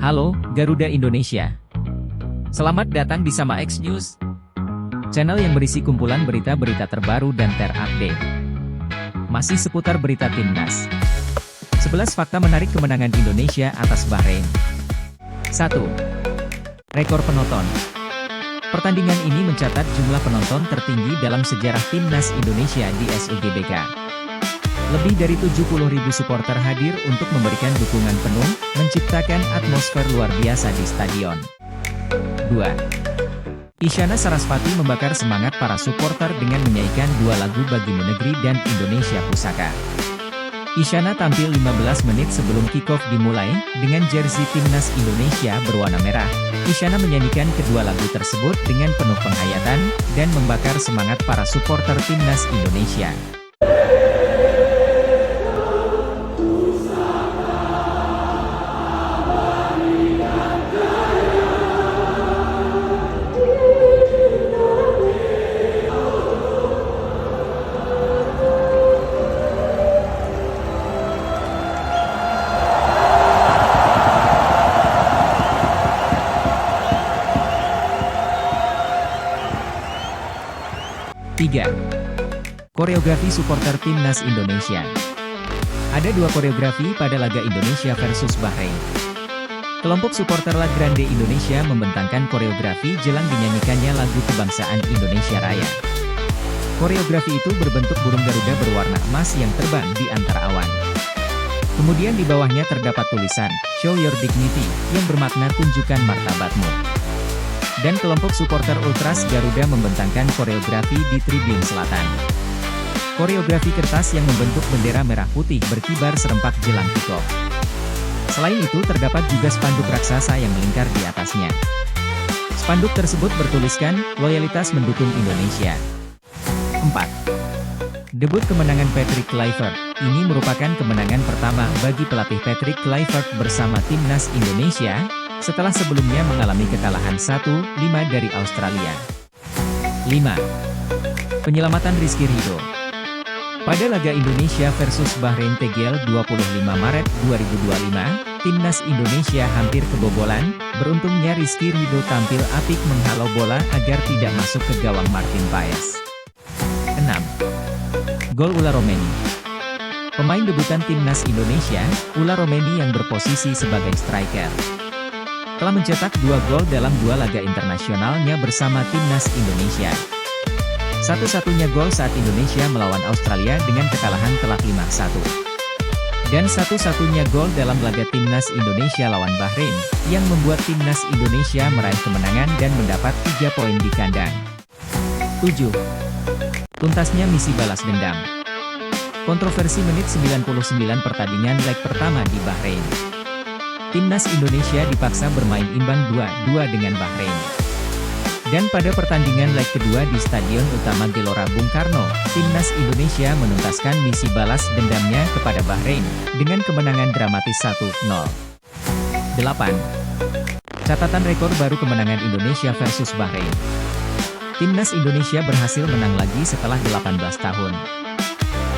Halo, Garuda Indonesia. Selamat datang di Sama X News, channel yang berisi kumpulan berita-berita terbaru dan terupdate. Masih seputar berita Timnas. 11 fakta menarik kemenangan Indonesia atas Bahrain. 1. Rekor penonton. Pertandingan ini mencatat jumlah penonton tertinggi dalam sejarah Timnas Indonesia di SUGBK. Lebih dari 70.000 supporter hadir untuk memberikan dukungan penuh, menciptakan atmosfer luar biasa di stadion. 2. Isyana Sarasvati membakar semangat para supporter dengan menyanyikan dua lagu Bagimu Negeri dan Indonesia Pusaka. Isyana tampil 15 menit sebelum kick-off dimulai, dengan jersey Timnas Indonesia berwarna merah. Isyana menyanyikan kedua lagu tersebut dengan penuh penghayatan, dan membakar semangat para supporter Timnas Indonesia. 3. Koreografi supporter Timnas Indonesia. Ada dua koreografi pada laga Indonesia versus Bahrain. Kelompok supporter La Grande Indonesia membentangkan koreografi jelang dinyanyikannya lagu kebangsaan Indonesia Raya. Koreografi itu berbentuk burung Garuda berwarna emas yang terbang di antara awan. Kemudian di bawahnya terdapat tulisan, "Show Your Dignity", yang bermakna tunjukkan martabatmu. Dan kelompok supporter Ultras Garuda membentangkan koreografi di tribun selatan. Koreografi kertas yang membentuk bendera merah putih berkibar serempak jelang kick-off. Selain itu terdapat juga spanduk raksasa yang melingkar di atasnya. Spanduk tersebut bertuliskan, "Loyalitas mendukung Indonesia". 4. Debut kemenangan Patrick Kluivert. Ini merupakan kemenangan pertama bagi pelatih Patrick Kluivert bersama Timnas Indonesia, setelah sebelumnya mengalami kekalahan 1-5 dari Australia. 5. Penyelamatan Rizky Ridho. Pada laga Indonesia versus Bahrain TGL 25 Maret 2025, Timnas Indonesia hampir kebobolan, beruntungnya Rizky Ridho tampil apik menghalau bola agar tidak masuk ke gawang Martin Paes. 6. Gol Ula Romeni. Pemain debutan Timnas Indonesia, Ula Romeni yang berposisi sebagai striker, telah mencetak 2 gol dalam 2 laga internasionalnya bersama Timnas Indonesia. Satu-satunya gol saat Indonesia melawan Australia dengan kekalahan telak 5-1. Dan satu-satunya gol dalam laga Timnas Indonesia lawan Bahrain, yang membuat Timnas Indonesia meraih kemenangan dan mendapat 3 poin di kandang. 7. Tuntasnya misi balas dendam. Kontroversi menit 99 pertandingan leg pertama di Bahrain. Timnas Indonesia dipaksa bermain imbang 2-2 dengan Bahrain. Dan pada pertandingan leg kedua di Stadion Utama Gelora Bung Karno, Timnas Indonesia menuntaskan misi balas dendamnya kepada Bahrain, dengan kemenangan dramatis 1-0. 8. Catatan rekor baru kemenangan Indonesia versus Bahrain. Timnas Indonesia berhasil menang lagi setelah 18 tahun.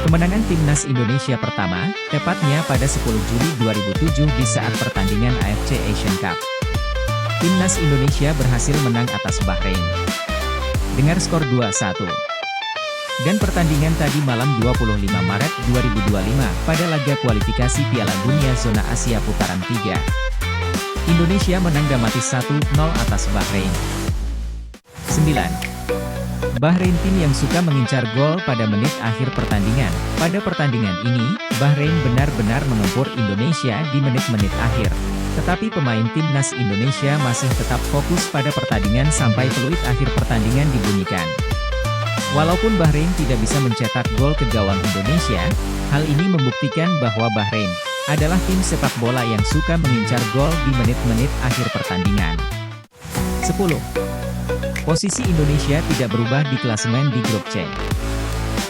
Kemenangan Timnas Indonesia pertama, tepatnya pada 10 Juli 2007 di saat pertandingan AFC Asian Cup. Timnas Indonesia berhasil menang atas Bahrain dengan skor 2-1. Dan pertandingan tadi malam 25 Maret 2025 pada laga kualifikasi Piala Dunia Zona Asia Putaran 3. Indonesia menang dramatis 1-0 atas Bahrain. 9. Bahrain tim yang suka mengincar gol pada menit akhir pertandingan. Pada pertandingan ini, Bahrain benar-benar mengempur Indonesia di menit-menit akhir. Tetapi pemain Timnas Indonesia masih tetap fokus pada pertandingan sampai peluit akhir pertandingan dibunyikan. Walaupun Bahrain tidak bisa mencetak gol ke gawang Indonesia, hal ini membuktikan bahwa Bahrain adalah tim sepak bola yang suka mengincar gol di menit-menit akhir pertandingan. 10. Posisi Indonesia tidak berubah di klasemen di grup C.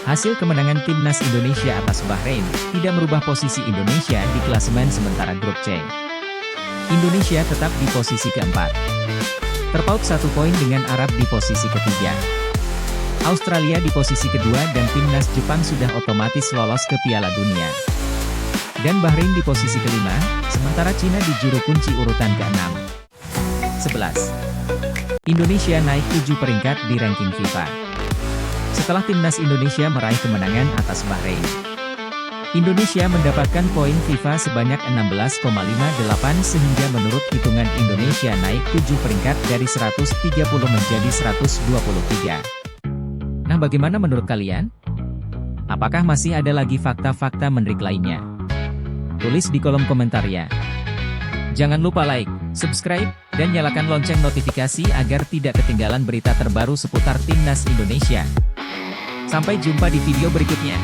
Hasil kemenangan Timnas Indonesia atas Bahrain tidak merubah posisi Indonesia di klasemen sementara grup C. Indonesia tetap di posisi keempat. Terpaut 1 poin dengan Arab di posisi ketiga. Australia di posisi kedua dan timnas Jepang sudah otomatis lolos ke Piala Dunia. Dan Bahrain di posisi kelima, sementara Cina di juru kunci urutan ke-6. 11. Indonesia naik 7 peringkat di ranking FIFA. Setelah timnas Indonesia meraih kemenangan atas Bahrain, Indonesia mendapatkan poin FIFA sebanyak 16,58 sehingga menurut hitungan Indonesia naik 7 peringkat dari 130 menjadi 123. Nah, bagaimana menurut kalian? Apakah masih ada lagi fakta-fakta menarik lainnya? Tulis di kolom komentar ya. Jangan lupa like, subscribe, dan nyalakan lonceng notifikasi agar tidak ketinggalan berita terbaru seputar timnas Indonesia. Sampai jumpa di video berikutnya.